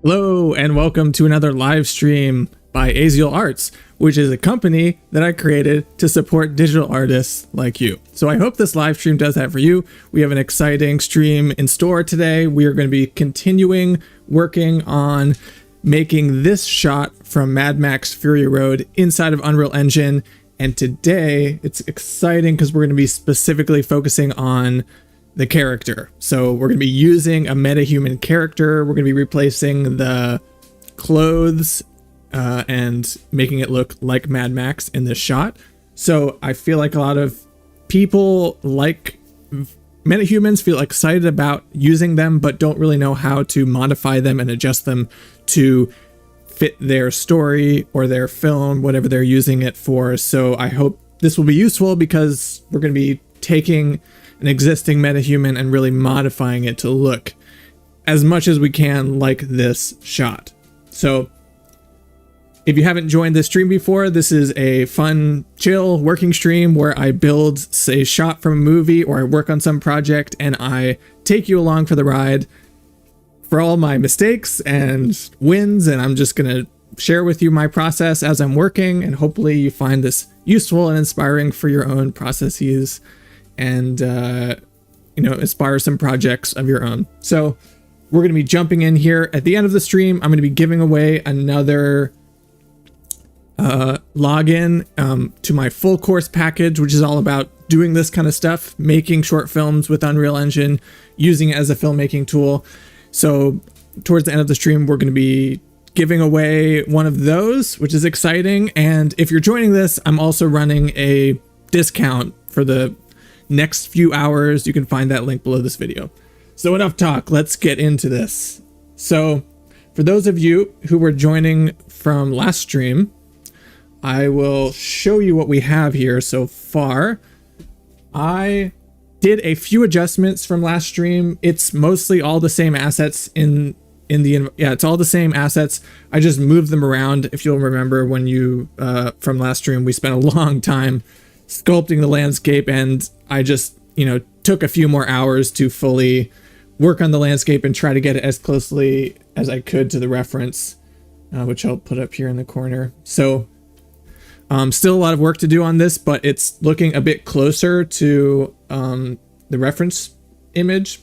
Hello and welcome to another live stream by Aziel Arts, which is a company that I created to support digital artists like you. So I hope this live stream does that for you. We have an exciting stream in store today. We are going to be continuing working on making this shot from Mad Max Fury Road inside of Unreal Engine. And today it's exciting because we're going to be specifically focusing on the character. So we're going to be using a metahuman character. We're going to be replacing the clothes and making it look like Mad Max in this shot. So I feel like a lot of people like metahumans, feel excited about using them, but don't really know how to modify them and adjust them to fit their story or their film, whatever they're using it for. So I hope this will be useful because we're going to be taking an existing metahuman and really modifying it to look as much as we can like this shot. So if you haven't joined this stream before, this is a fun, chill working stream where I build a shot from a movie or I work on some project and I take you along for the ride for all my mistakes and wins, and I'm just gonna share with you my process as I'm working, and hopefully you find this useful and inspiring for your own processes and inspire some projects of your own. So we're going to be jumping in here at the end of the stream. I'm going to be giving away another login to my full course package, which is all about doing this kind of stuff, making short films with Unreal Engine, using it as a filmmaking tool. So towards the end of the stream, we're going to be giving away one of those, which is exciting. And if you're joining this, I'm also running a discount for the next few hours. You can find that link below this video. So enough talk, let's get into this. So for those of you who were joining from last stream, I will show you what we have here so far. I did a few adjustments from last stream. It's mostly all the same assets it's all the same assets. I just moved them around. If you'll remember when you from last stream, we spent a long time sculpting the landscape, and I just took a few more hours to fully work on the landscape and try to get it as closely as I could to the reference, which I'll put up here in the corner. So still a lot of work to do on this, but it's looking a bit closer to the reference image.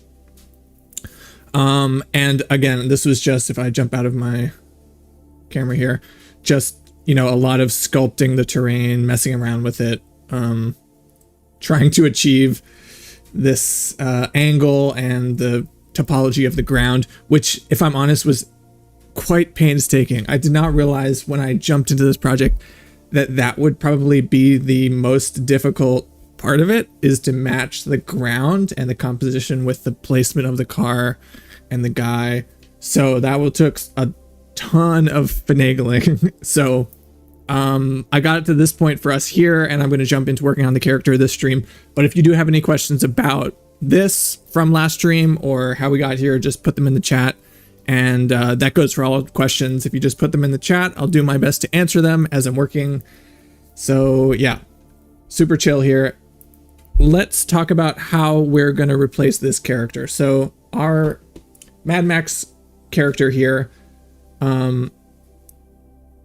And again, this was just, if I jump out of my camera here, just a lot of sculpting the terrain, messing around with it, trying to achieve this angle and the topology of the ground, which, if I'm honest, was quite painstaking. I did not realize when I jumped into this project that would probably be the most difficult part of it, is to match the ground and the composition with the placement of the car and the guy. So that took a ton of finagling. So I got it to this point for us here, and I'm going to jump into working on the character of this stream. But if you do have any questions about this from last stream or how we got here, just put them in the chat. And that goes for all questions. If you just put them in the chat, I'll do my best to answer them as I'm working. So yeah, super chill here. Let's talk about how we're going to replace this character. So our Mad Max character here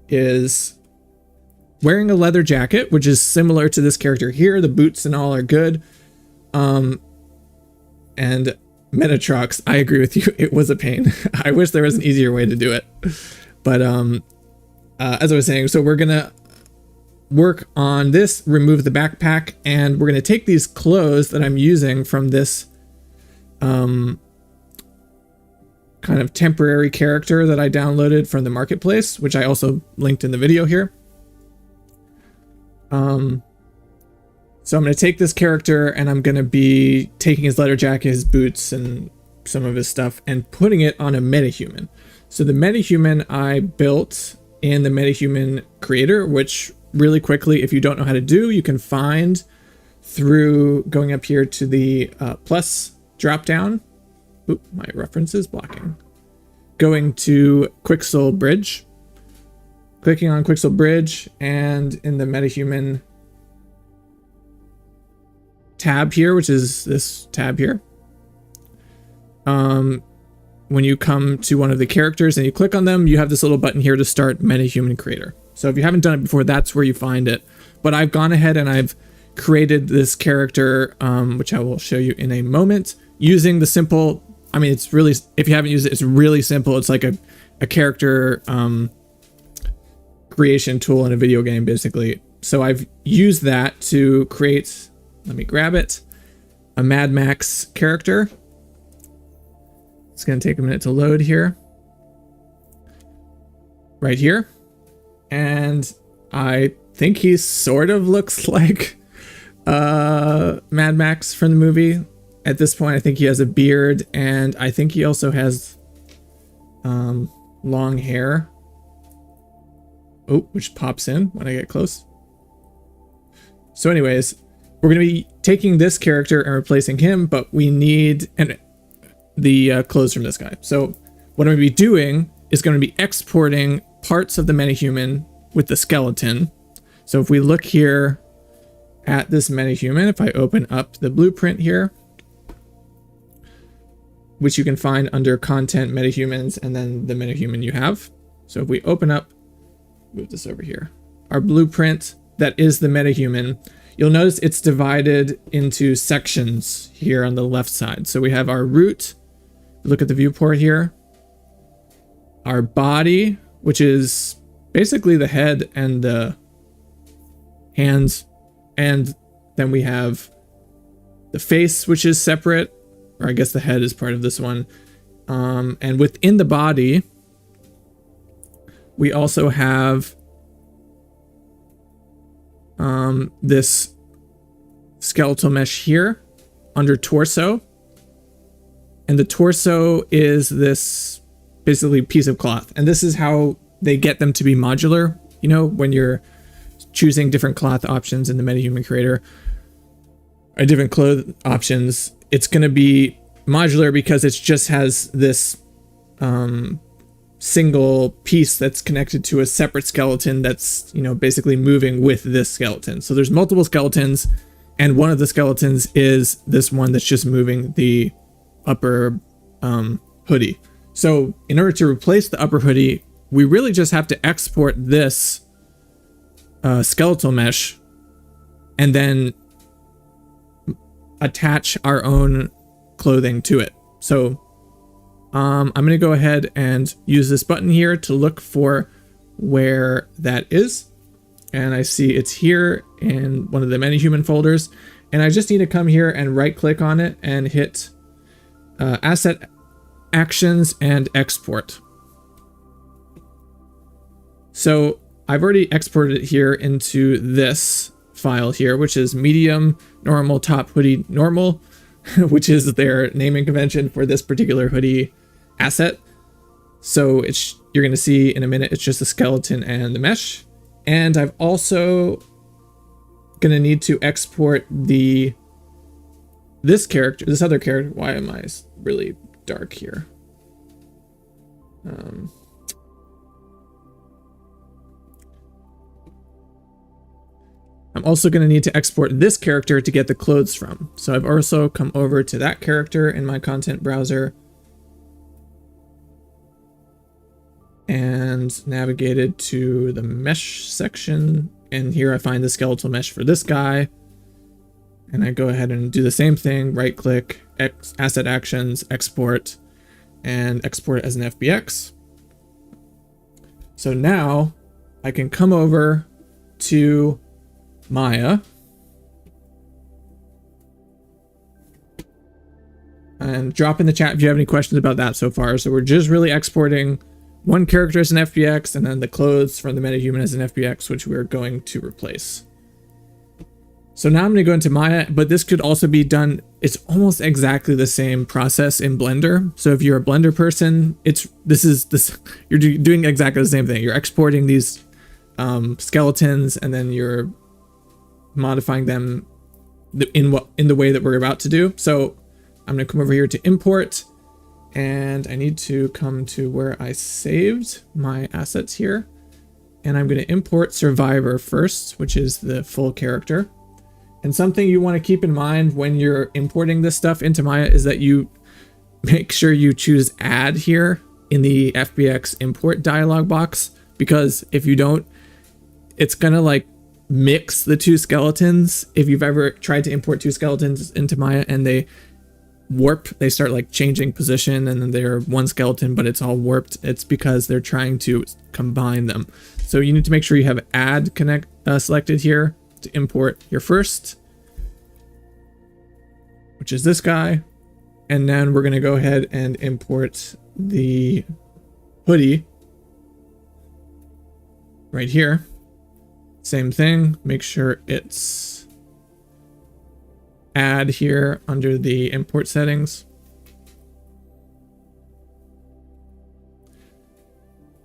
is wearing a leather jacket, which is similar to this character here. The boots and all are good. And Metatrox, I agree with you. It was a pain. I wish there was an easier way to do it. But as I was saying, so we're going to work on this, remove the backpack, and we're going to take these clothes that I'm using from this kind of temporary character that I downloaded from the marketplace, which I also linked in the video here. So I'm going to take this character and I'm going to be taking his leather jacket, his boots, and some of his stuff and putting it on a metahuman. So the metahuman I built in the metahuman creator, which really quickly, if you don't know how to do, you can find through going up here to the plus drop down. Oop, my reference is blocking. Going to Quixel Bridge, clicking on Quixel Bridge, and in the metahuman tab here, which is this tab here, when you come to one of the characters and you click on them, you have this little button here to start MetaHuman Creator. So if you haven't done it before, that's where you find it. But I've gone ahead and I've created this character, which I will show you in a moment, using the simple, I mean, it's really, if you haven't used it, it's really simple. It's like a character creation tool in a video game, basically. So I've used that to create, let me grab it, a Mad Max character. It's going to take a minute to load here. Right here. And I think he sort of looks like Mad Max from the movie. At this point, I think he has a beard, and I think he also has long hair. Oh, which pops in when I get close. So anyways, we're going to be taking this character and replacing him, but we need the clothes from this guy. So what I'm going to be doing is going to be exporting parts of the metahuman with the skeleton. So if we look here at this metahuman, if I open up the blueprint here, which you can find under content metahumans and then the metahuman you have. So if we open up, move this over here, our blueprint that is the metahuman, you'll notice it's divided into sections here on the left side. So we have our root, look at the viewport here, our body, which is basically the head and the hands, and then we have the face, which is separate, or I guess the head is part of this one. And within the body, we also have this skeletal mesh here under torso. And the torso is this basically piece of cloth. And this is how they get them to be modular. You know, when you're choosing different cloth options in the MetaHuman Creator, or different clothes options, it's going to be modular because it just has this single piece that's connected to a separate skeleton that's, you know, basically moving with this skeleton. So there's multiple skeletons, and one of the skeletons is this one that's just moving the upper hoodie. So in order to replace the upper hoodie, we really just have to export this skeletal mesh and then attach our own clothing to it. So I'm going to go ahead and use this button here to look for where that is. And I see it's here in one of the MetaHuman folders. And I just need to come here and right click on it and hit Asset Actions and Export. So I've already exported it here into this file here, which is medium, normal, top, hoodie, normal, which is their naming convention for this particular hoodie asset. So you're going to see in a minute, it's just a skeleton and the mesh. And I've also going to need to export this other character. Why am I really dark here? I'm also going to need to export this character to get the clothes from. So I've also come over to that character in my content browser and navigated to the mesh section. And here I find the skeletal mesh for this guy. And I go ahead and do the same thing, right click, Asset Actions, Export, and export it as an FBX. So now I can come over to Maya and drop in the chat if you have any questions about that so far. So we're just really exporting one character as an FBX and then the clothes from the MetaHuman as an FBX, which we're going to replace. So now I'm going to go into Maya, but this could also be done. It's almost exactly the same process in Blender. So if you're a Blender person, you're doing exactly the same thing. You're exporting these skeletons and then you're modifying them in the way that we're about to do. So I'm going to come over here to import, and I need to come to where I saved my assets here. And I'm going to import Survivor first, which is the full character. And something you want to keep in mind when you're importing this stuff into Maya is that you make sure you choose add here in the FBX import dialog box, because if you don't, it's gonna like mix the two skeletons. If you've ever tried to import two skeletons into Maya and they warp, they start like changing position and then they're one skeleton but it's all warped, it's because they're trying to combine them. So you need to make sure you have add connect selected here to import your first, which is this guy. And then we're going to go ahead and import the hoodie right here. Same thing, make sure it's add here under the import settings.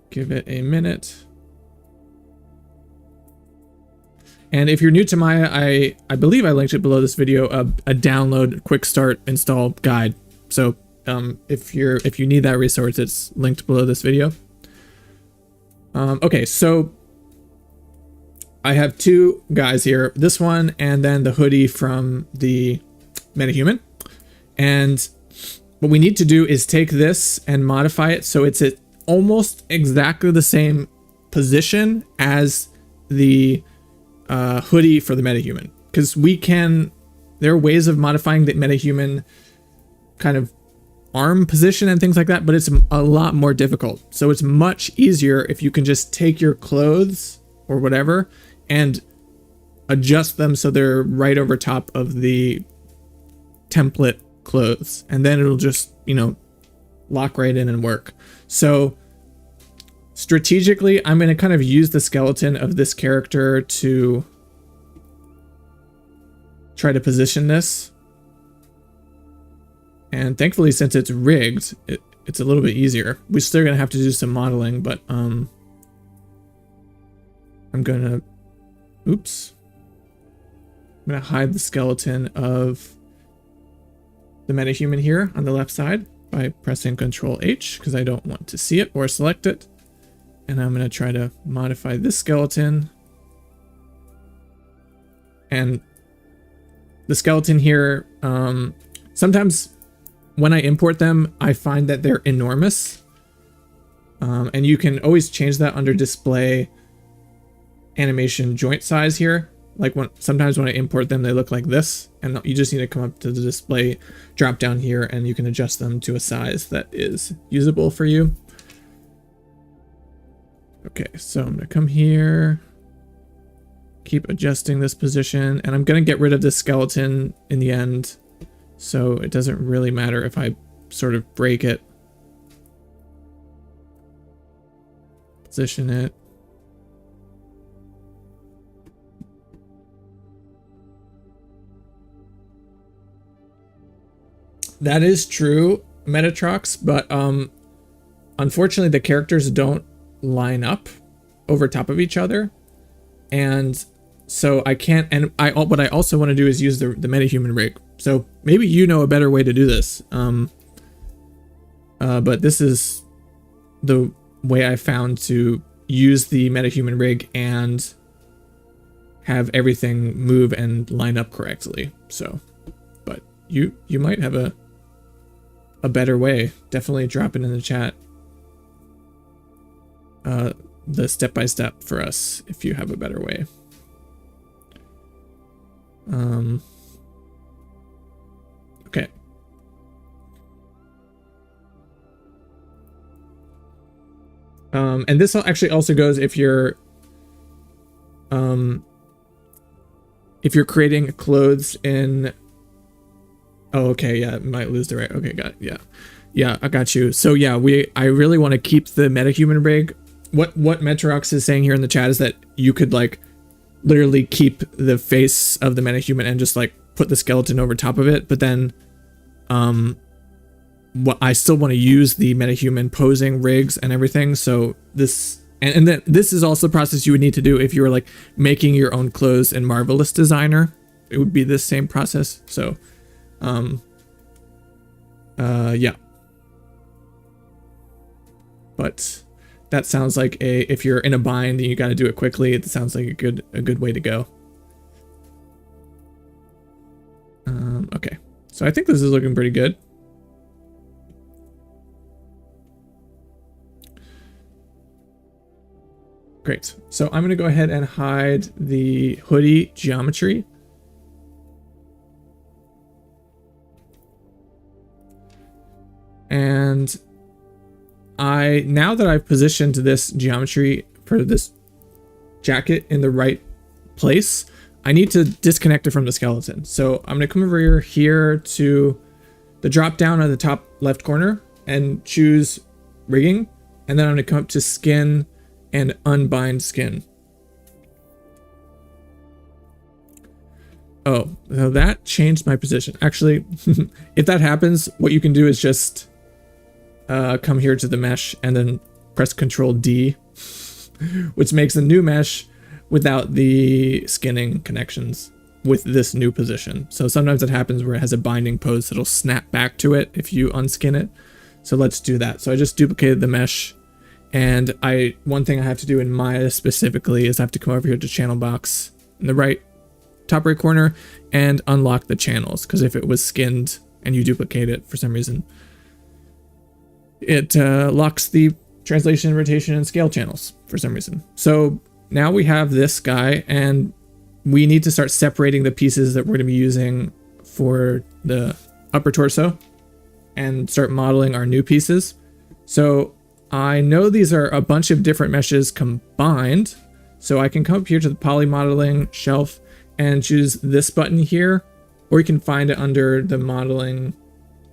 Give it a minute. And if you're new to Maya, I believe I linked it below this video, a download, quick start, install guide. So if you need that resource, it's linked below this video. Okay, so I have two guys here, this one and then the hoodie from the MetaHuman. And what we need to do is take this and modify it so it's at almost exactly the same position as the hoodie for the MetaHuman. Because there are ways of modifying the MetaHuman kind of arm position and things like that, but it's a lot more difficult. So it's much easier if you can just take your clothes or whatever and adjust them so they're right over top of the template clothes, and then it'll just, you know, lock right in and work. So strategically, I'm going to kind of use the skeleton of this character to try to position this. And thankfully, since it's rigged, it's a little bit easier. We're still going to have to do some modeling, but I'm going to hide the skeleton of the MetaHuman here on the left side by pressing Control H because I don't want to see it or select it. And I'm going to try to modify this skeleton. And the skeleton here, sometimes when I import them, I find that they're enormous. And you can always change that under display animation joint size here. Like sometimes when I import them, they look like this, and you just need to come up to the display drop down here and you can adjust them to a size that is usable for you. Okay, so I'm gonna come here, keep adjusting this position, and I'm gonna get rid of this skeleton in the end, so it doesn't really matter if I sort of break it. Position it. That is true, Metatrox, but unfortunately the characters don't line up over top of each other, and so I can't. And what I also want to do is use the MetaHuman rig. So maybe you know a better way to do this. But this is the way I found to use the MetaHuman rig and have everything move and line up correctly. So, but you might have a better way. Definitely drop it in the chat. The step-by-step for us if you have a better way. Okay. And this actually also goes if you're creating clothes in. Oh, okay, yeah, might lose the right. Okay, got it. Yeah, I got you. So yeah, I really want to keep the MetaHuman rig. What Metrox is saying here in the chat is that you could like literally keep the face of the MetaHuman and just like put the skeleton over top of it, but then what I still want to use the MetaHuman posing rigs and everything. So this and then this is also the process you would need to do if you were like making your own clothes in Marvelous Designer. It would be this same process. So yeah. But that sounds like if you're in a bind and you got to do it quickly, it sounds like a good way to go. Okay, so I think this is looking pretty good. Great. So I'm going to go ahead and hide the hoodie geometry. And now that I've positioned this geometry for this jacket in the right place, I need to disconnect it from the skeleton. So I'm going to come over here to the drop down on the top left corner and choose rigging. And then I'm going to come up to skin and unbind skin. Oh, so that changed my position. Actually, if that happens, what you can do is just come here to the mesh and then press Control D, which makes a new mesh without the skinning connections with this new position. So sometimes it happens where it has a binding pose that'll snap back to it if you unskin it. So let's do that. So I just duplicated the mesh, and one thing I have to do in Maya specifically is I have to come over here to channel box in the top right corner and unlock the channels, because if it was skinned and you duplicate it for some reason, it locks the translation, rotation, and scale channels for some reason. So now we have this guy, and we need to start separating the pieces that we're going to be using for the upper torso and start modeling our new pieces. So I know these are a bunch of different meshes combined, so I can come up here to the poly modeling shelf and choose this button here, or you can find it under the modeling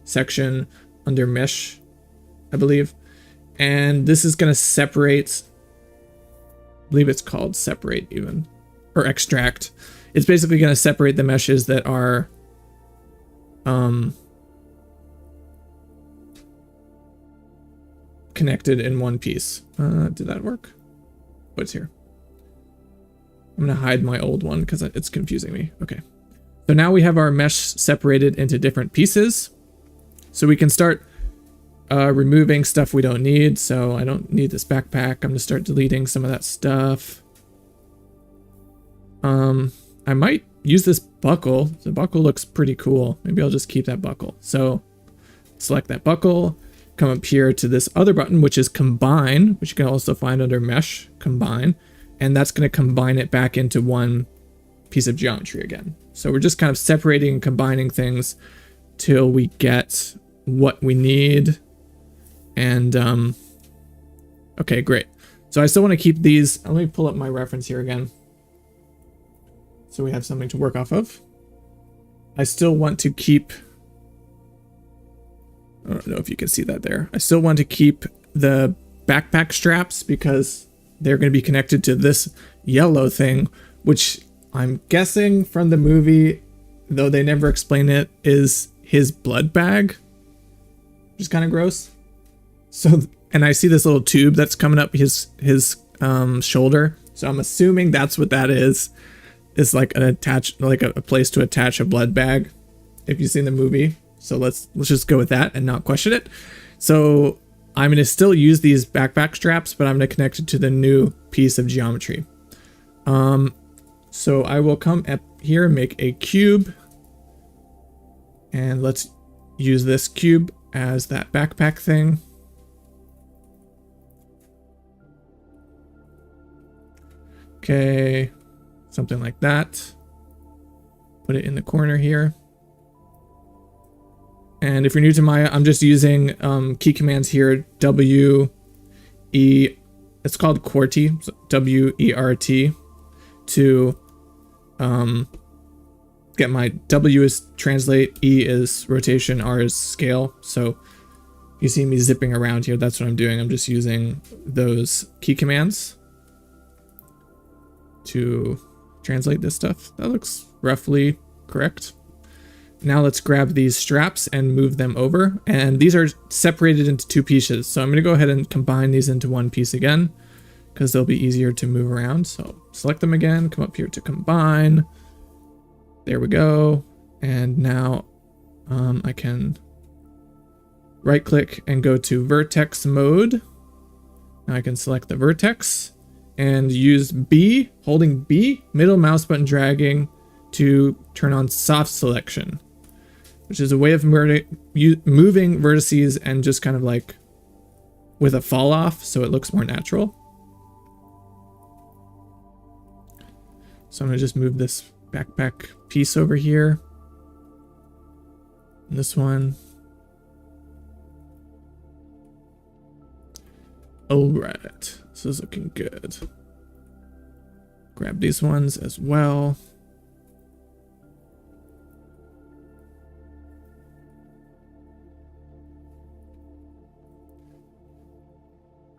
section under mesh, I believe. And this is going to separate, I believe it's called separate even, or extract. It's basically going to separate the meshes that are connected in one piece. Did that work? What's here? I'm going to hide my old one because it's confusing me. Okay. So now we have our mesh separated into different pieces. So we can start removing stuff we don't need. So I don't need this backpack. I'm going to start deleting some of that stuff. I might use this buckle. The buckle looks pretty cool. Maybe I'll just keep that buckle. So select that buckle, come up here to this other button, which is combine, which you can also find under mesh, combine. And that's going to combine it back into one piece of geometry again. So we're just kind of separating and combining things till we get what we need. And okay, great. So I still want to keep these. Let me pull up my reference here again, so we have something to work off of. I still want to keep, I don't know if you can see that there. I still want to keep the backpack straps because they're going to be connected to this yellow thing, which I'm guessing from the movie, though they never explain it, is his blood bag, which is kind of gross. So, and I see this little tube that's coming up his shoulder. So I'm assuming that's what that is. It's like a place to attach a blood bag, if you've seen the movie. So let's just go with that and not question it. So I'm going to still use these backpack straps, but I'm going to connect it to the new piece of geometry. So I will come up here and make a cube, and let's use this cube as that backpack thing. Okay, something like that. Put it in the corner here. And if you're new to Maya, I'm just using key commands here, it's called QWERTY, so W-E-R-T, to get my W is translate, E is rotation, R is scale. So you see me zipping around here, that's what I'm doing. I'm just using those key commands to translate this stuff. That looks roughly correct. Now let's grab these straps and move them over. And these are separated into two pieces. So I'm going to go ahead and combine these into one piece again, because they'll be easier to move around. So select them again, come up here to combine. There we go. And now I can right click and go to vertex mode. Now I can select the vertex and use B, holding B, middle mouse button dragging to turn on soft selection, which is a way of moving vertices and just kind of like with a fall off, so it looks more natural. So I'm gonna just move this backpack piece over here. And this one. All right, this is looking good. Grab these ones as well.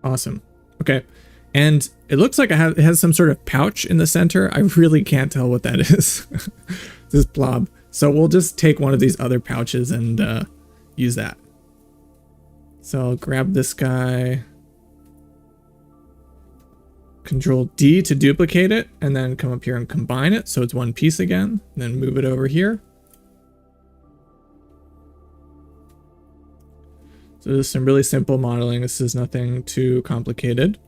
Awesome. Okay. And it looks like it has some sort of pouch in the center. I really can't tell what that is. This blob. So we'll just take one of these other pouches and use that. So I'll grab this guy. Control D to duplicate it, and then come up here and combine it so it's one piece again. And then move it over here. So this is some really simple modeling. This is nothing too complicated.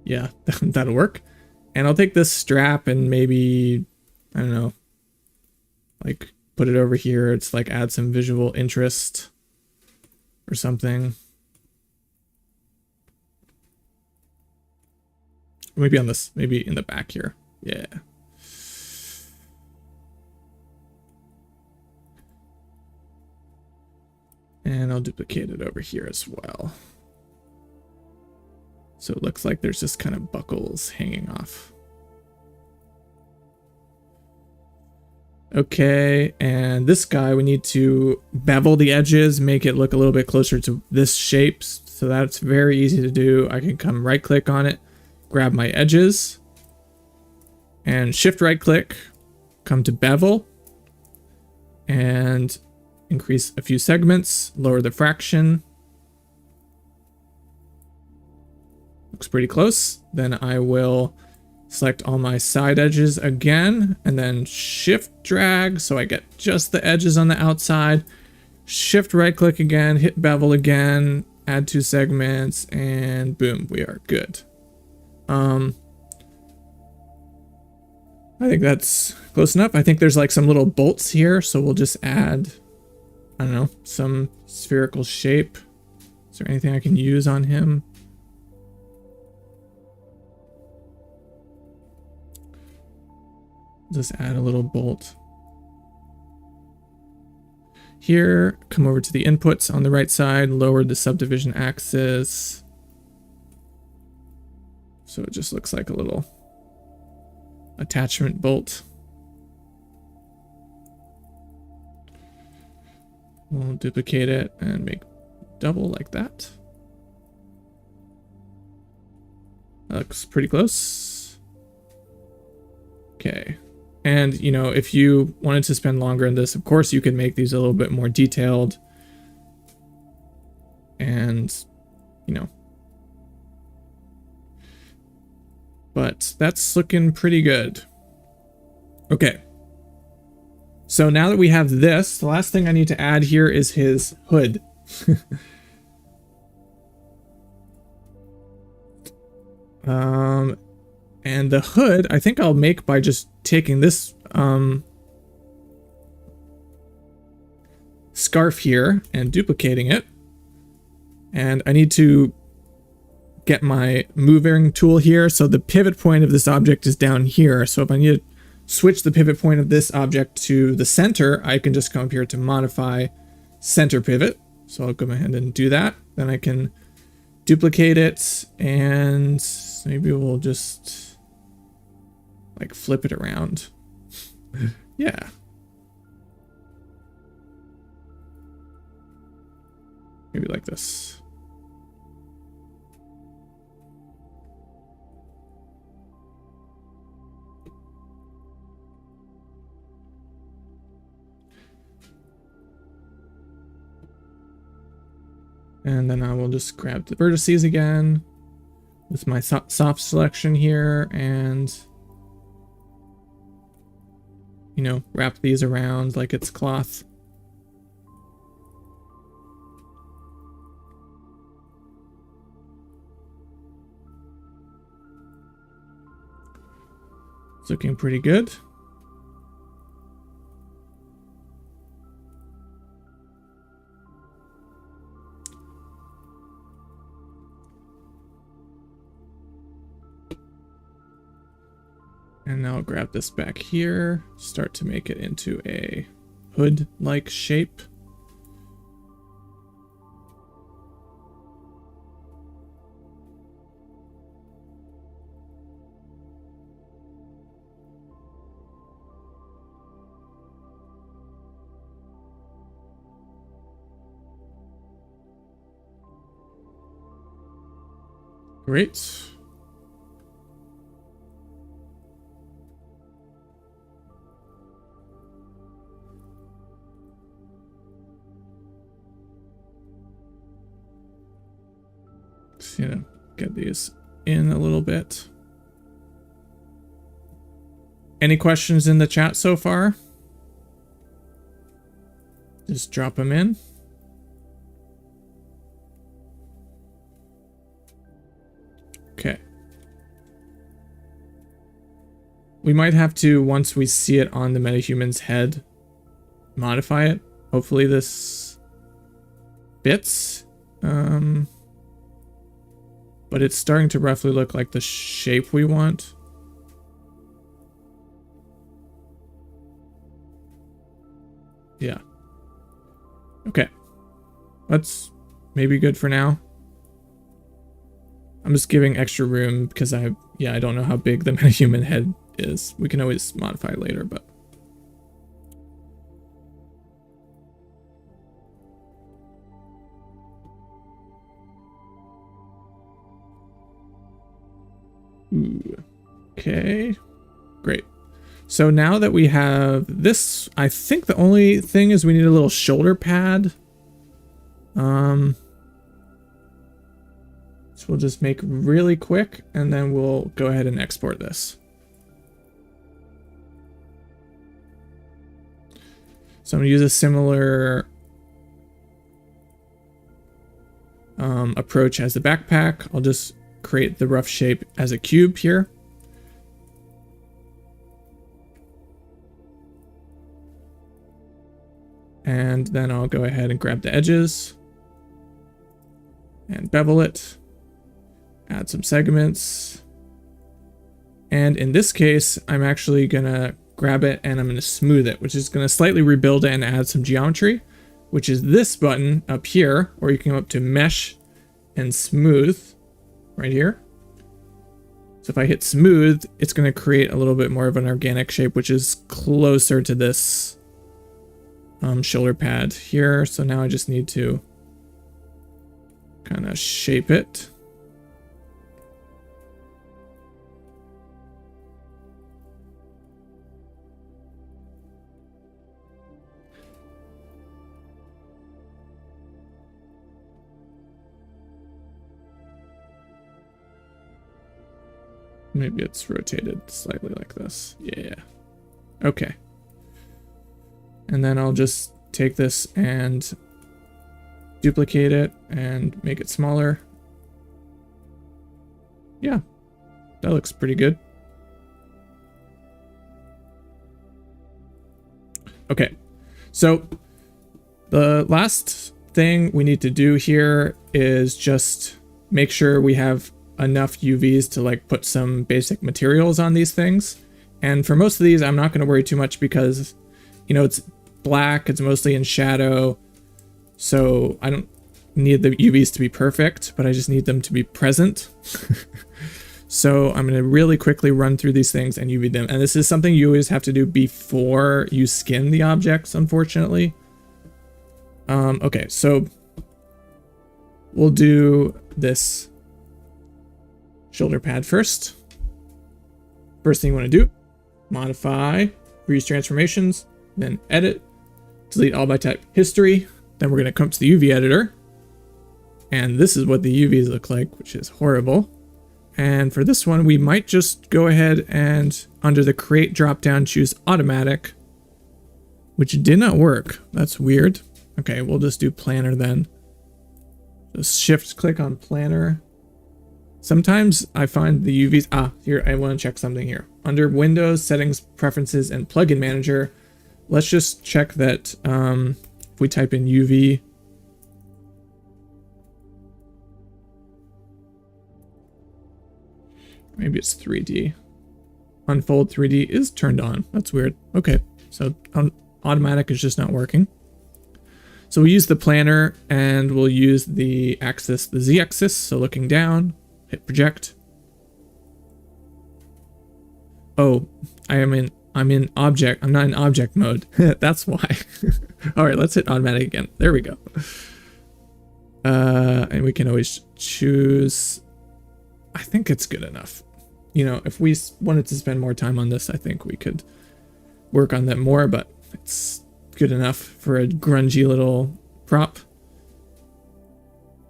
Yeah, that'll work. And I'll take this strap and maybe, I don't know, like put it over here. It's like add some visual interest or something. Maybe on this, maybe in the back here. Yeah. And I'll duplicate it over here as well. So it looks like there's just kind of buckles hanging off. Okay, and this guy, we need to bevel the edges, make it look a little bit closer to this shape. So that's very easy to do. I can come right click on it, grab my edges, and shift right click, come to bevel, and increase a few segments, lower the fraction. Looks pretty close. Then I will select all my side edges again, and then shift drag so I get just the edges on the outside. Shift right click again, hit bevel again, add 2 segments, and boom, we are good. I think that's close enough. I think there's like some little bolts here, so we'll just add, I don't know, some spherical shape. Is there anything I can use on him? Just add a little bolt here. Come over to the inputs on the right side, lower the subdivision axis. So it just looks like a little attachment bolt. We'll duplicate it and make double like that. That looks pretty close. Okay. And, you know, if you wanted to spend longer on this, of course, you could make these a little bit more detailed. And, you know. But that's looking pretty good. Okay. So now that we have this, the last thing I need to add here is his hood. And the hood, I think I'll make by just taking this scarf here and duplicating it. And I need to get my moving tool here. So the pivot point of this object is down here. So if I need to switch the pivot point of this object to the center, I can just come up here to modify center pivot. So I'll go ahead and do that. Then I can duplicate it, and maybe we'll just like flip it around. Yeah. Maybe like this. And then I will just grab the vertices again with my soft selection here and, you know, wrap these around like it's cloth. It's looking pretty good. And now I'll grab this back here, start to make it into a hood-like shape. Great. Just, get these in a little bit. Any questions in the chat so far? Just drop them in. Okay. We might have to, once we see it on the metahuman's head, modify it. Hopefully this fits. But it's starting to roughly look like the shape we want. Yeah. Okay. That's maybe good for now. I'm just giving extra room because I don't know how big the metahuman head is. We can always modify it later, but. Ooh. Okay, great. So now that we have this, I think the only thing is we need a little shoulder pad. So we'll just make really quick and then we'll go ahead and export this. So I'm gonna use a similar approach as the backpack. I'll just create the rough shape as a cube here. And then I'll go ahead and grab the edges and bevel it. Add some segments. And in this case, I'm actually gonna grab it and I'm gonna smooth it, which is gonna slightly rebuild it and add some geometry, which is this button up here, or you can come up to mesh and smooth right here. So if I hit smooth, it's gonna create a little bit more of an organic shape, which is closer to this shoulder pad here. So now I just need to kind of shape it. Maybe it's rotated slightly like this. Yeah. Okay. And then I'll just take this and duplicate it and make it smaller. Yeah, that looks pretty good. Okay, so the last thing we need to do here is just make sure we have enough UVs to like put some basic materials on these things. And for most of these, I'm not going to worry too much because, you know, it's black, it's mostly in shadow. So I don't need the UVs to be perfect, but I just need them to be present. So I'm going to really quickly run through these things and UV them. And this is something you always have to do before you skin the objects, unfortunately. Okay, so we'll do this shoulder pad first. First thing you want to do, modify, reuse transformations, then edit, delete all by type history. Then we're going to come to the UV editor. And this is what the UVs look like, which is horrible. And for this one, we might just go ahead and under the create dropdown, choose automatic, which did not work. That's weird. Okay, we'll just do planner then. Just shift click on planner. Sometimes I find the UVs, here, I want to check something here. Under Windows, Settings, Preferences, and Plugin Manager, let's just check that if we type in UV, maybe it's 3D. Unfold 3D is turned on. That's weird. Okay, so automatic is just not working. So we use the planner and we'll use the axis, the z-axis. So looking down, hit project. Oh, I'm in object. I'm not in object mode. That's why. All right, let's hit automatic again. There we go. And we can always choose. I think it's good enough. You know, if we wanted to spend more time on this, I think we could work on that more, but it's good enough for a grungy little prop.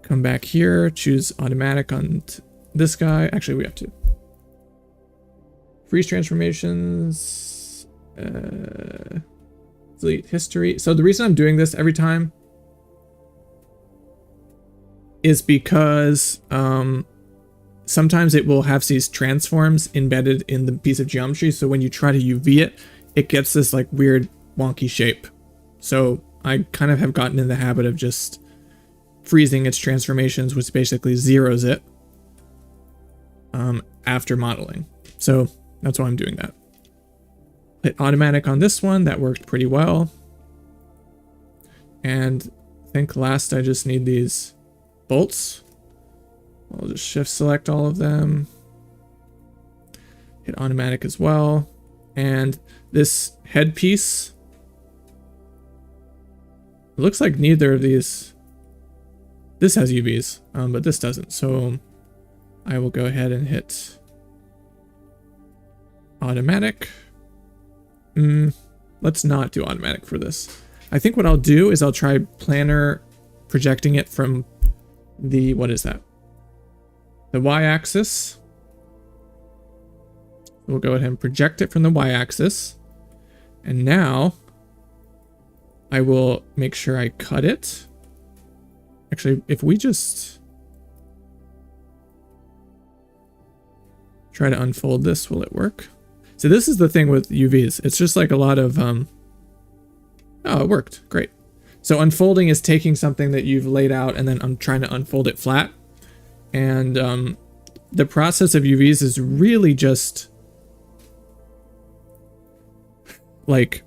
Come back here, choose automatic on this guy. Actually, we have to freeze transformations, delete history. So the reason I'm doing this every time is because sometimes it will have these transforms embedded in the piece of geometry. So when you try to UV it, it gets this like weird wonky shape. So I kind of have gotten in the habit of just freezing its transformations, which basically zeroes it after modeling. So that's why I'm doing that. Hit automatic on this one. That worked pretty well. And I think last I just need these bolts. I'll just shift select all of them. Hit automatic as well. And this headpiece, it looks like neither of these, this has UVs, but this doesn't. So I will go ahead and hit automatic. Let's not do automatic for this. I think what I'll do is I'll try planner projecting it from the, what is that? The y-axis. We'll go ahead and project it from the y-axis. And now I will make sure I cut it. Actually, if we just try to unfold this, will it work? So this is the thing with UVs. It's just like a lot of, oh, it worked. Great. So unfolding is taking something that you've laid out and then I'm trying to unfold it flat. And the process of UVs is really just like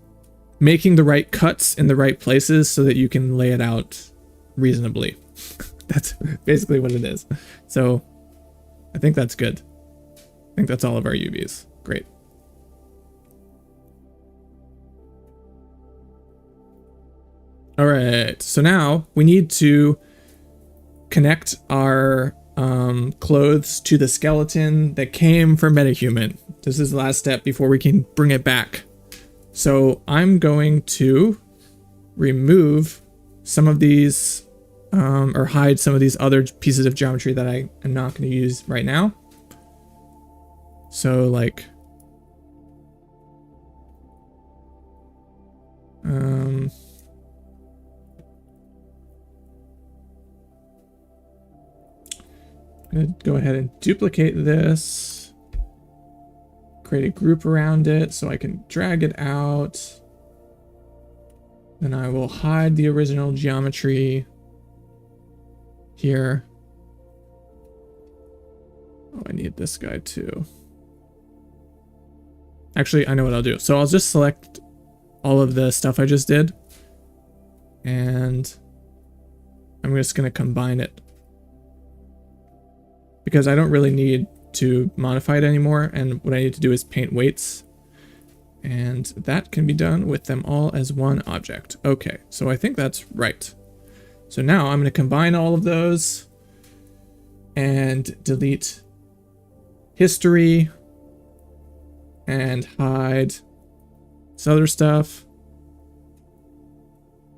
making the right cuts in the right places so that you can lay it out reasonably. That's basically what it is. So I think that's good. I think that's all of our UVs. Great. All right, so now we need to connect our clothes to the skeleton that came from MetaHuman. This is the last step before we can bring it back. So I'm going to remove some of these or hide some of these other pieces of geometry that I am not going to use right now. So like I'm going to go ahead and duplicate this, create a group around it so I can drag it out. Then I will hide the original geometry here. Oh, I need this guy too. Actually, I know what I'll do. So I'll just select all of the stuff I just did. And I'm just going to combine it. Because I don't really need to modify it anymore. And what I need to do is paint weights. And that can be done with them all as one object. Okay, so I think that's right. So now I'm going to combine all of those and delete history and hide this other stuff.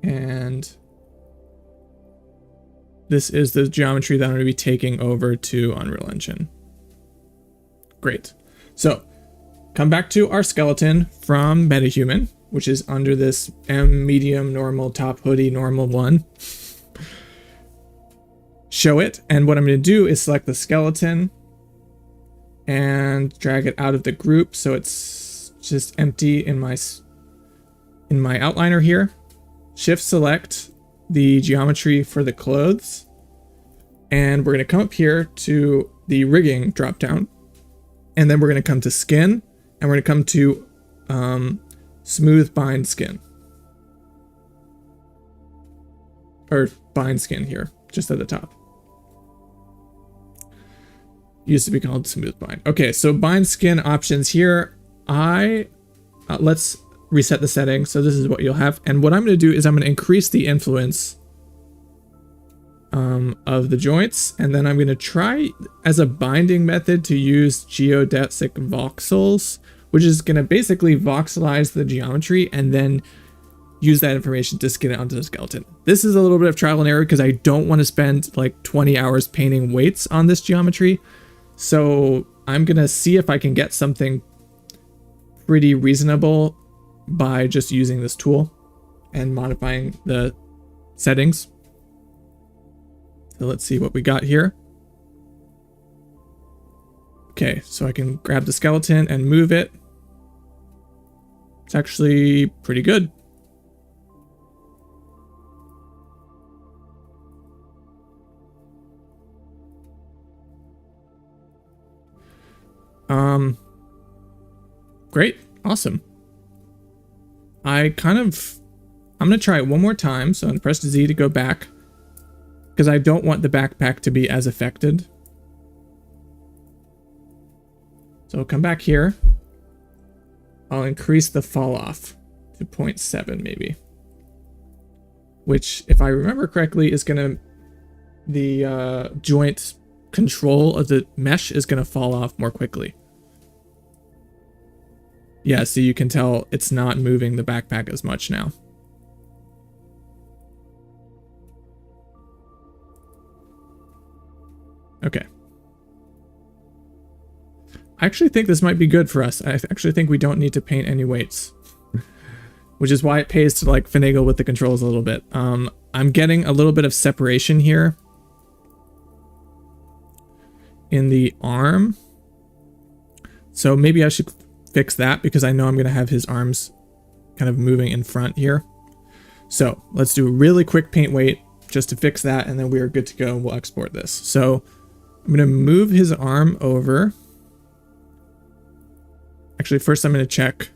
And this is the geometry that I'm going to be taking over to Unreal Engine. Great. So come back to our skeleton from MetaHuman, which is under this M medium normal top hoodie normal one. Show it. And what I'm going to do is select the skeleton and drag it out of the group. So it's just empty in my outliner here. Shift select the geometry for the clothes. And we're going to come up here to the rigging dropdown. And then we're going to come to skin and we're going to come to smooth bind skin. Or bind skin here, just at the top. Used to be called smooth bind. Okay, so bind skin options here. Let's reset the settings. So this is what you'll have. And what I'm going to do is I'm going to increase the influence of the joints. And then I'm going to try as a binding method to use geodesic voxels, which is going to basically voxelize the geometry and then use that information to skin it onto the skeleton. This is a little bit of trial and error because I don't want to spend like 20 hours painting weights on this geometry. So I'm going to see if I can get something pretty reasonable by just using this tool and modifying the settings. So let's see what we got here. Okay, so I can grab the skeleton and move it. It's actually pretty good. Great. Awesome. I'm going to try it one more time. So I'm going to press Z to go back because I don't want the backpack to be as affected. So I'll come back here. I'll increase the fall off to 0.7 maybe, which if I remember correctly is going to, the joint control of the mesh is going to fall off more quickly. Yeah, so you can tell it's not moving the backpack as much now. Okay. I actually think this might be good for us. I actually think we don't need to paint any weights, which is why it pays to like finagle with the controls a little bit. I'm getting a little bit of separation here in the arm. So maybe I should fix that because I know I'm going to have his arms kind of moving in front here. So let's do a really quick paint weight just to fix that, and then we are good to go and we'll export this. So I'm going to move his arm over. Actually, first I'm going to check.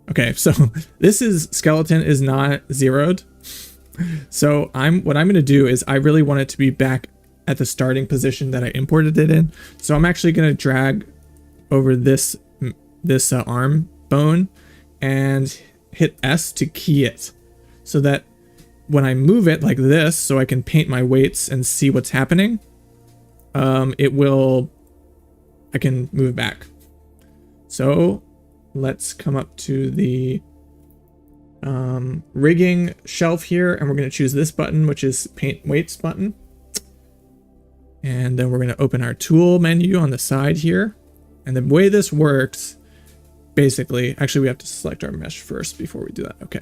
Okay, so this skeleton is not zeroed. So what I'm going to do is I really want it to be back at the starting position that I imported it in. So I'm actually going to drag over this arm bone and hit S to key it so that when I move it like this, so I can paint my weights and see what's happening, I can move back. So let's come up to the rigging shelf here, and we're going to choose this button, which is paint weights button. And then we're going to open our tool menu on the side here. And the way this works, basically, actually we have to select our mesh first before we do that. Okay.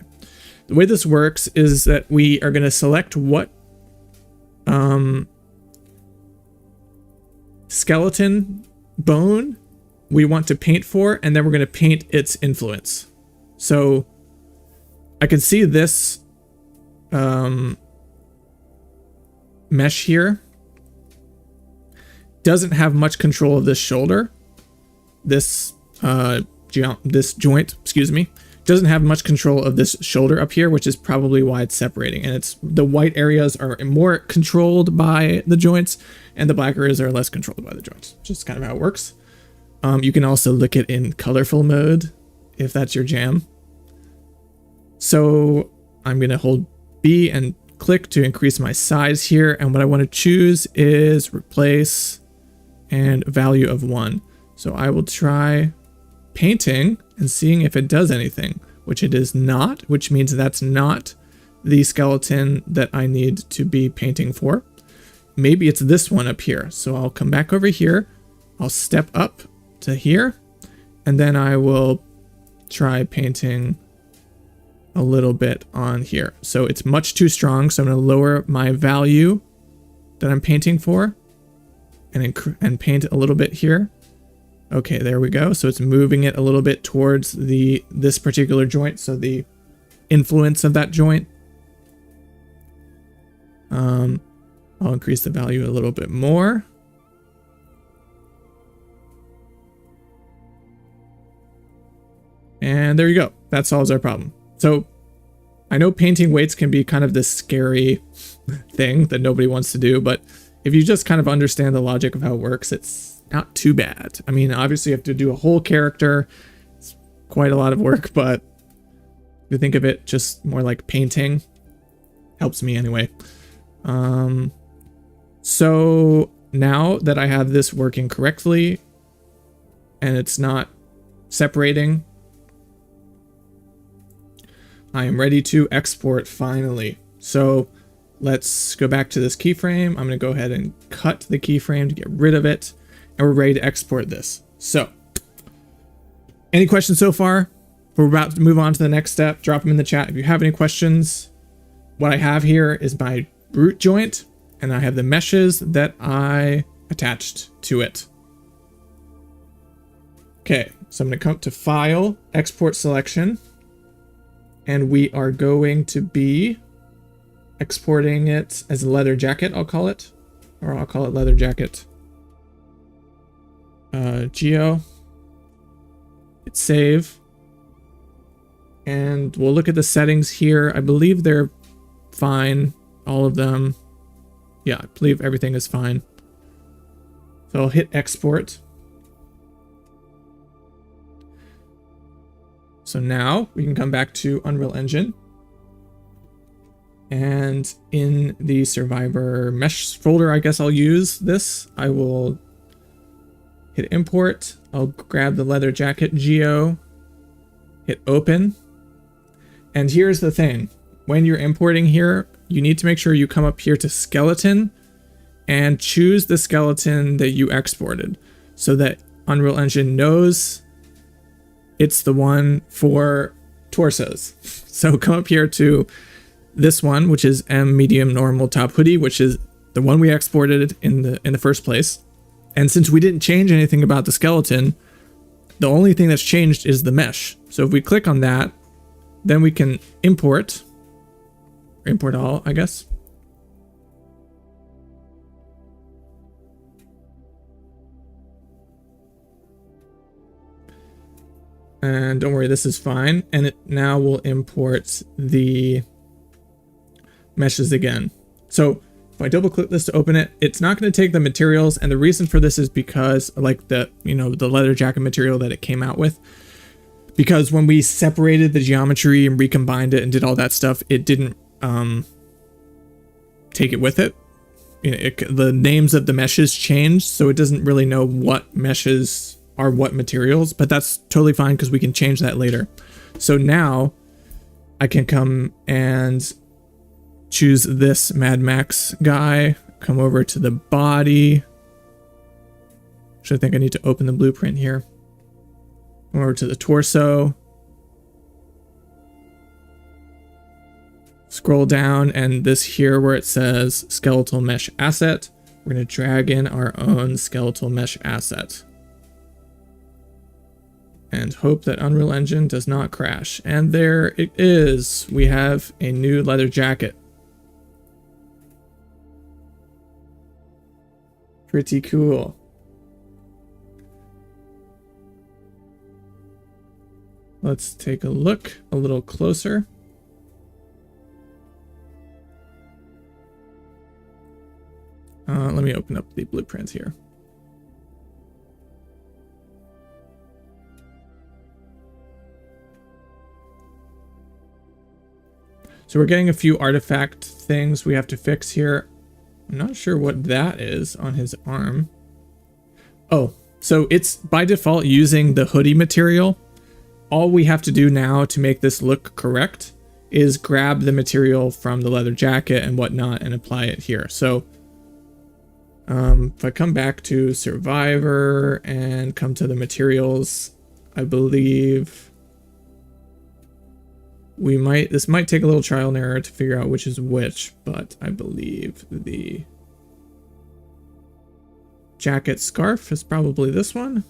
The way this works is that we are going to select what skeleton bone we want to paint for, and then we're going to paint its influence. So I can see this mesh here doesn't have much control of this shoulder. This joint, excuse me, doesn't have much control of this shoulder up here, which is probably why it's separating. And it's the white areas are more controlled by the joints, and the black areas are less controlled by the joints. Just kind of how it works. You can also look it in colorful mode if that's your jam. So I'm going to hold B and click to increase my size here. And what I want to choose is replace and value of 1. So I will try painting and seeing if it does anything, which it is not, which means that's not the skeleton that I need to be painting for. Maybe it's this one up here. So I'll come back over here. I'll step up to here, and then I will try painting a little bit on here. So it's much too strong. So I'm going to lower my value that I'm painting for and paint a little bit here. Okay, there we go. So it's moving it a little bit towards this particular joint. So the influence of that joint. I'll increase the value a little bit more. And there you go. That solves our problem. So I know painting weights can be kind of this scary thing that nobody wants to do, but if you just kind of understand the logic of how it works, it's not too bad. I mean, obviously you have to do a whole character. It's quite a lot of work, but if you think of it just more like painting, helps me anyway. So now that I have this working correctly and it's not separating, I am ready to export finally. So let's go back to this keyframe. I'm going to go ahead and cut the keyframe to get rid of it, and we're ready to export this. So any questions so far? We're about to move on to the next step. Drop them in the chat if you have any questions. What I have here is my root joint, and I have the meshes that I attached to it. Okay, so I'm going to come to File, Export Selection, and we are going to be exporting it as a leather jacket, I'll call it. Or I'll call it leather jacket. Geo. Hit save. And we'll look at the settings here. I believe they're fine. All of them. Yeah, I believe everything is fine. So I'll hit export. So now we can come back to Unreal Engine. And in the Survivor Mesh folder, I guess I'll use this. I will hit import. I'll grab the leather jacket geo, hit open. And here's the thing. When you're importing here, you need to make sure you come up here to skeleton and choose the skeleton that you exported so that Unreal Engine knows it's the one for torsos. So come up here to this one, which is M medium normal top hoodie, which is the one we exported in the first place. And since we didn't change anything about the skeleton, the only thing that's changed is the mesh. So if we click on that, then we can import all, I guess. And don't worry, this is fine. And it now will import the meshes again. So if I double click this to open it, it's not going to take the materials. And the reason for this is because like the leather jacket material that it came out with, because when we separated the geometry and recombined it and did all that stuff, it didn't take it with it. The names of the meshes changed, so it doesn't really know what meshes are what materials, but that's totally fine because we can change that later. So now I can come and choose this Mad Max guy, come over to the body. Actually, I think I need to open the blueprint here. Come over to the torso. Scroll down, and this here where it says skeletal mesh asset, we're going to drag in our own skeletal mesh asset. And hope that Unreal Engine does not crash. And there it is. We have a new leather jacket. Pretty cool. Let's take a look a little closer. Let me open up the blueprint here. So we're getting a few artifact things we have to fix here. I'm not sure what that is on his arm. Oh, so it's by default using the hoodie material. All we have to do now to make this look correct is grab the material from the leather jacket and whatnot and apply it here. So if I come back to Survivor and come to the materials, I believe this might take a little trial and error to figure out which is which, but I believe the jacket scarf is probably this one.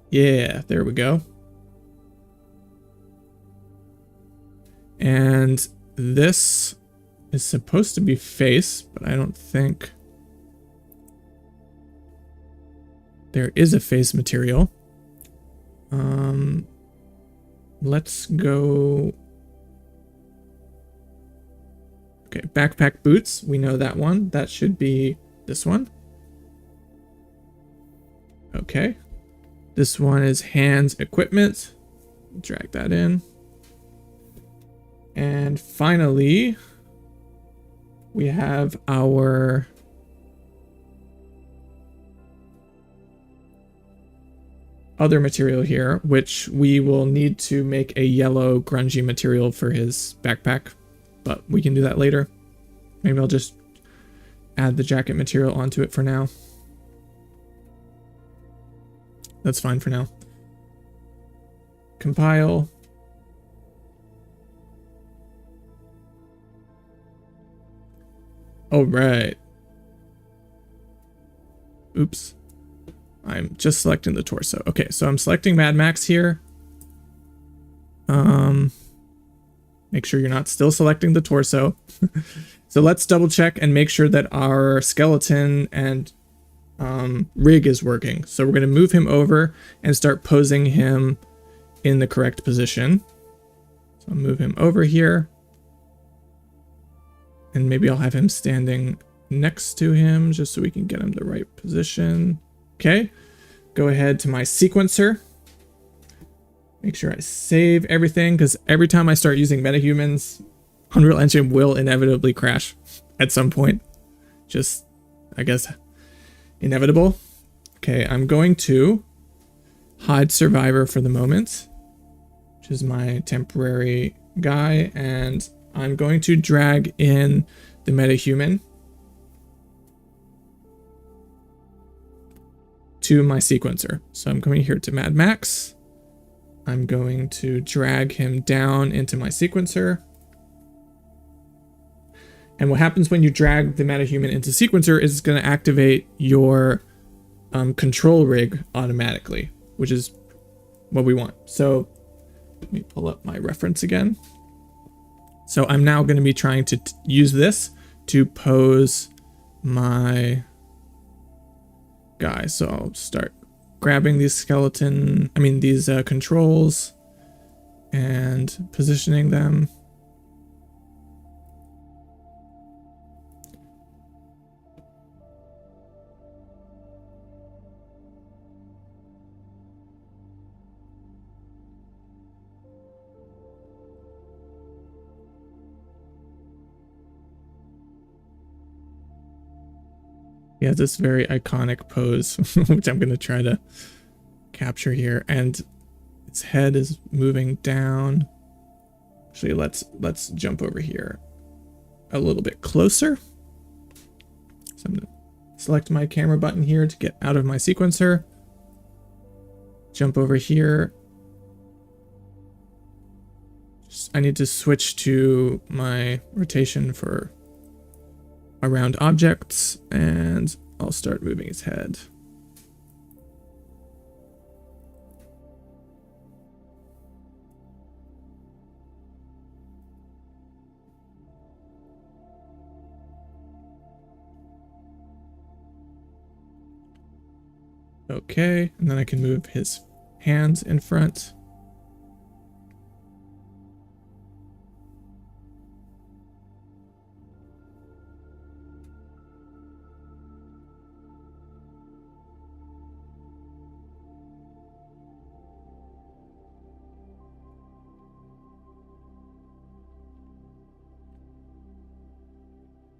Yeah, there we go. And this is supposed to be face, but I don't think there is a face material. Let's go. Okay, backpack boots. We know that one. That should be this one. Okay. This one is hands equipment. Drag that in. And finally, we have our other material here, which we will need to make a yellow grungy material for his backpack, but we can do that later. Maybe I'll just add the jacket material onto it for now. That's fine for now. Compile. All right. Oops. I'm just selecting the torso. Okay, so I'm selecting Mad Max here. Make sure you're not still selecting the torso. So let's double check and make sure that our skeleton and rig is working. So we're going to move him over and start posing him in the correct position. So I'll move him over here. And maybe I'll have him standing next to him just so we can get him the right position. Okay, go ahead to my sequencer. Make sure I save everything, because every time I start using metahumans, Unreal Engine will inevitably crash at some point. Just, I guess, inevitable. Okay, I'm going to hide survivor for the moment, which is my temporary guy, and I'm going to drag in the metahuman to my sequencer. So I'm going here to Mad Max. I'm going to drag him down into my sequencer. And what happens when you drag the metahuman into sequencer is it's going to activate your control rig automatically, which is what we want. So let me pull up my reference again. So I'm now going to be trying to use this to pose my guy. So I'll start grabbing these these controls and positioning them. He has this very iconic pose, which I'm going to try to capture here. And its head is moving down. Actually, let's jump over here a little bit closer. So I'm going to select my camera button here to get out of my sequencer. Jump over here. I need to switch to my rotation for around objects, and I'll start moving his head. Okay, and then I can move his hands in front.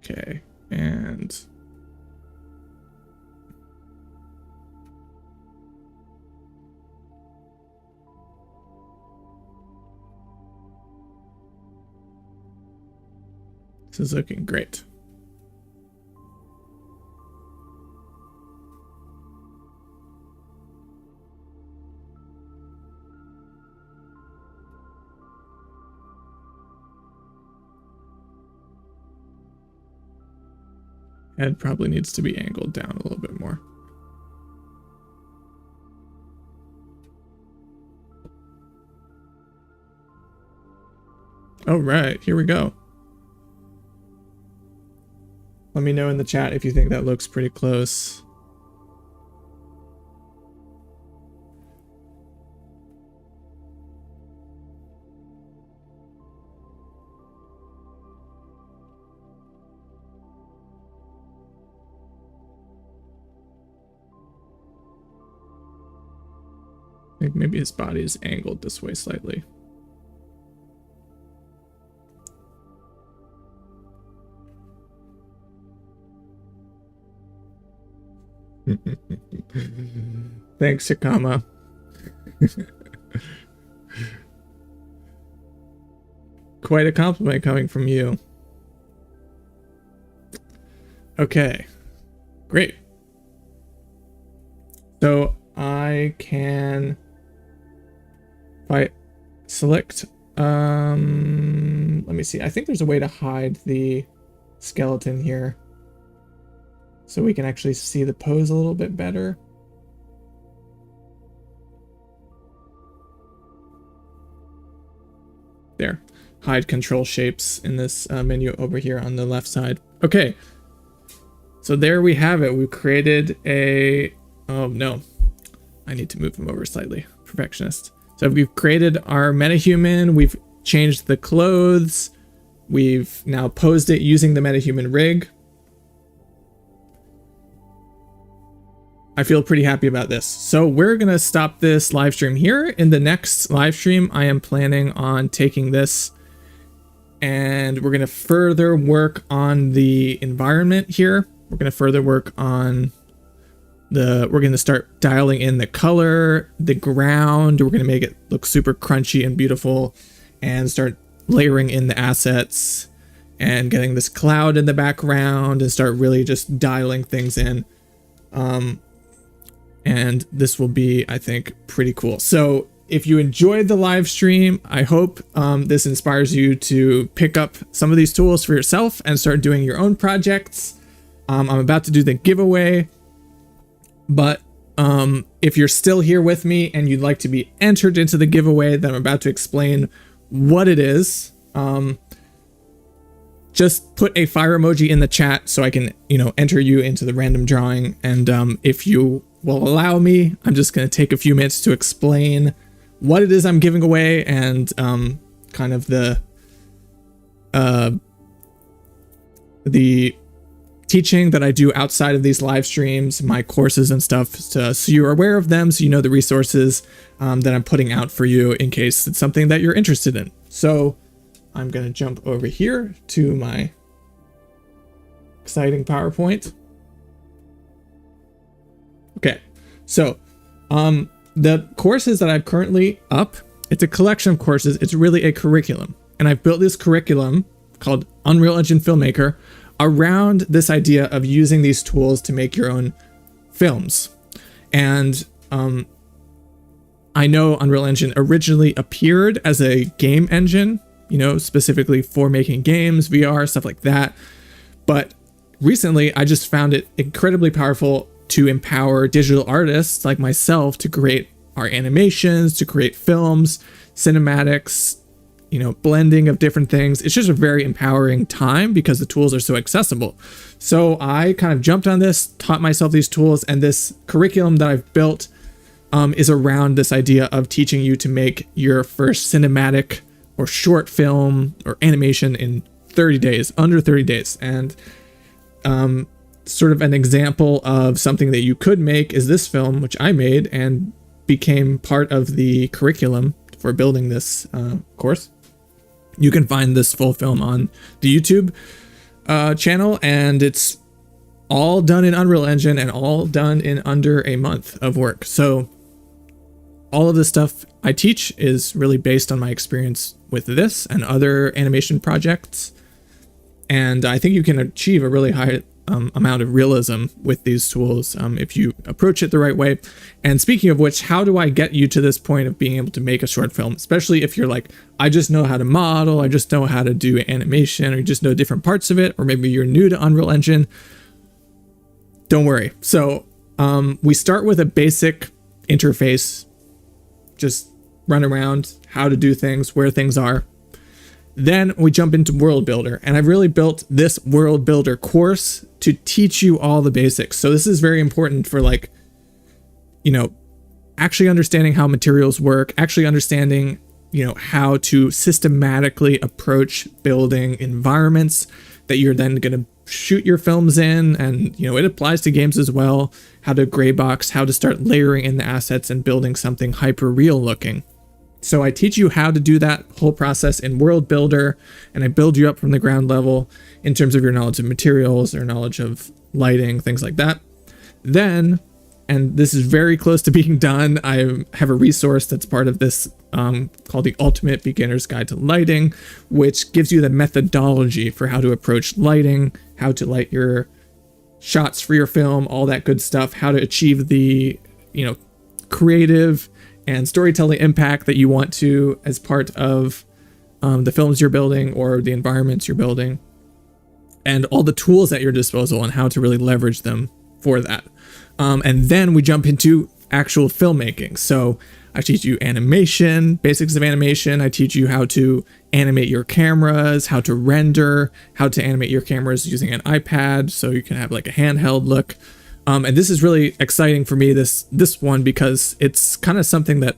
Okay, and this is looking great. Head probably needs to be angled down a little bit more. All right, here we go. Let me know in the chat if you think that looks pretty close. think maybe his body is angled this way slightly. Thanks, Shikama. Quite a compliment coming from you. Okay, great. So I can, if I select, let me see. I think there's a way to hide the skeleton here, so we can actually see the pose a little bit better. There, hide control shapes in this menu over here on the left side. Okay, so there we have it. We've created a, oh no, I need to move him over slightly, perfectionist. So we've created our metahuman, we've changed the clothes, we've now posed it using the metahuman rig. I feel pretty happy about this. So we're gonna stop this live stream here. In the next live stream, I am planning on taking this and we're gonna further work on the environment here. We're gonna further work on we're gonna start dialing in the color, the ground. We're gonna make it look super crunchy and beautiful and start layering in the assets and getting this cloud in the background and start really just dialing things in. And this will be, I think, pretty cool. So if you enjoyed the live stream, I hope this inspires you to pick up some of these tools for yourself and start doing your own projects. I'm about to do the giveaway, but if you're still here with me and you'd like to be entered into the giveaway, then I'm about to explain what it is. Just put a fire emoji in the chat so I can, enter you into the random drawing. And if you will allow me, I'm just going to take a few minutes to explain what it is I'm giving away and kind of the teaching that I do outside of these live streams, my courses and stuff, so you're aware of them, so you know the resources that I'm putting out for you in case it's something that you're interested in. So I'm going to jump over here to my exciting PowerPoint. Okay, so the courses that I've currently up, it's a collection of courses. It's really a curriculum. And I've built this curriculum called Unreal Engine Filmmaker around this idea of using these tools to make your own films. And I know Unreal Engine originally appeared as a game engine, specifically for making games, VR, stuff like that. But recently, I just found it incredibly powerful to empower digital artists like myself to create our animations, to create films, cinematics, blending of different things. It's just a very empowering time because the tools are so accessible. So I kind of jumped on this, taught myself these tools, and this curriculum that I've built is around this idea of teaching you to make your first cinematic or short film or animation in 30 days, under 30 days. And sort of an example of something that you could make is this film, which I made and became part of the curriculum for building this course. You can find this full film on the YouTube channel, and it's all done in Unreal Engine and all done in under a month of work. So all of the stuff I teach is really based on my experience with this and other animation projects. And I think you can achieve a really high amount of realism with these tools if you approach it the right way. And speaking of which, how do I get you to this point of being able to make a short film? Especially if you're like, I just know how to model, I just know how to do animation, or you just know different parts of it, or maybe you're new to Unreal Engine. Don't worry. So we start with a basic interface, just run around, how to do things, where things are. Then we jump into World Builder, and I've really built this World Builder course to teach you all the basics. So this is very important for actually understanding how materials work, actually understanding how to systematically approach building environments that you're then going to shoot your films in. And, it applies to games as well. How to gray box, how to start layering in the assets and building something hyper real looking. So I teach you how to do that whole process in World Builder, and I build you up from the ground level in terms of your knowledge of materials or knowledge of lighting, things like that. Then, and this is very close to being done, I have a resource that's part of this called the Ultimate Beginner's Guide to Lighting, which gives you the methodology for how to approach lighting, how to light your shots for your film, all that good stuff, how to achieve the, creative and storytelling impact that you want to as part of the films you're building or the environments you're building, and all the tools at your disposal and how to really leverage them for that. And then we jump into actual filmmaking. So I teach you animation, basics of animation. I teach you how to animate your cameras, how to render, how to animate your cameras using an iPad so you can have like a handheld look. And this is really exciting for me, this one, because it's kind of something that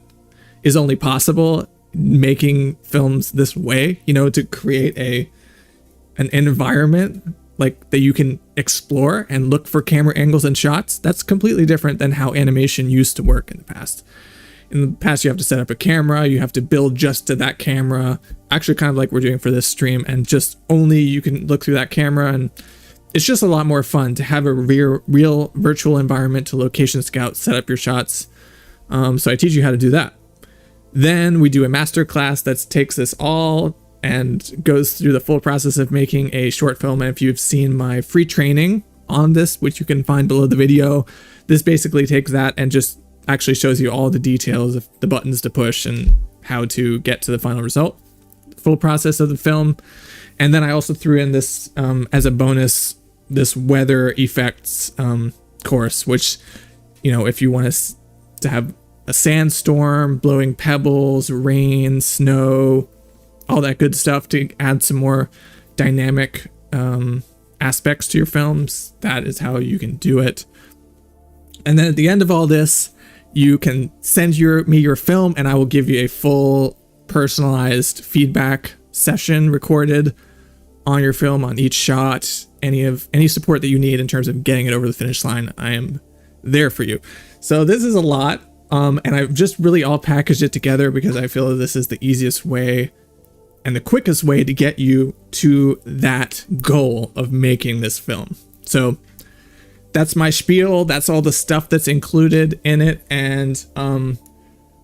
is only possible making films this way, to create an environment like that you can explore and look for camera angles and shots. That's completely different than how animation used to work in the past. In the past, you have to set up a camera, you have to build just to that camera, actually kind of like we're doing for this stream, and just only you can look through that camera. And it's just a lot more fun to have a real virtual environment to location scout, set up your shots. So I teach you how to do that. Then we do a master class that takes this all and goes through the full process of making a short film. And if you've seen my free training on this, which you can find below the video, this basically takes that and just actually shows you all the details of the buttons to push and how to get to the final result, full process of the film. And then I also threw in this as a bonus, this weather effects course, which, if you want to have a sandstorm, blowing pebbles, rain, snow, all that good stuff to add some more dynamic aspects to your films, that is how you can do it. And then at the end of all this, you can send me your film, and I will give you a full personalized feedback session recorded on your film, on each shot. Any support that you need in terms of getting it over the finish line, I am there for you. So this is a lot, and I've just really all packaged it together because I feel that this is the easiest way and the quickest way to get you to that goal of making this film. So that's my spiel. That's all the stuff that's included in it. And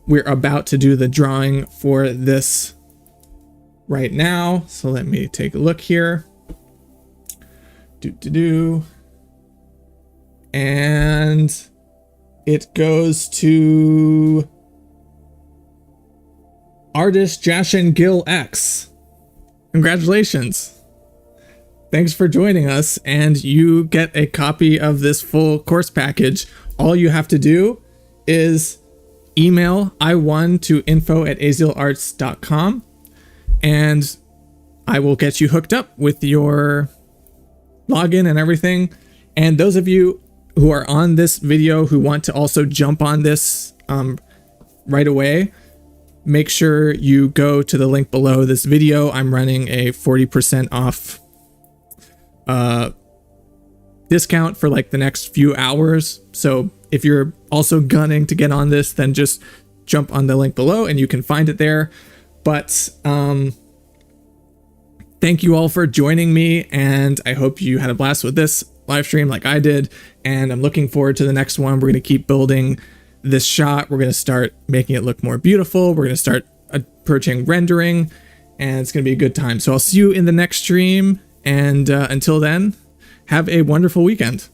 we're about to do the drawing for this right now. So let me take a look here. And it goes to artist Jashin Gil X. Congratulations. Thanks for joining us, and you get a copy of this full course package. All you have to do is email I1 to info@azielarts.com, and I will get you hooked up with your login and everything. And those of you who are on this video who want to also jump on this right away, make sure you go to the link below this video. I'm running a 40% off discount for like the next few hours. So if you're also gunning to get on this, then just jump on the link below and you can find it there. But thank you all for joining me, and I hope you had a blast with this live stream like I did, and I'm looking forward to the next one. We're going to keep building this shot. We're going to start making it look more beautiful. We're going to start approaching rendering, and it's going to be a good time. So I'll see you in the next stream, and until then, have a wonderful weekend.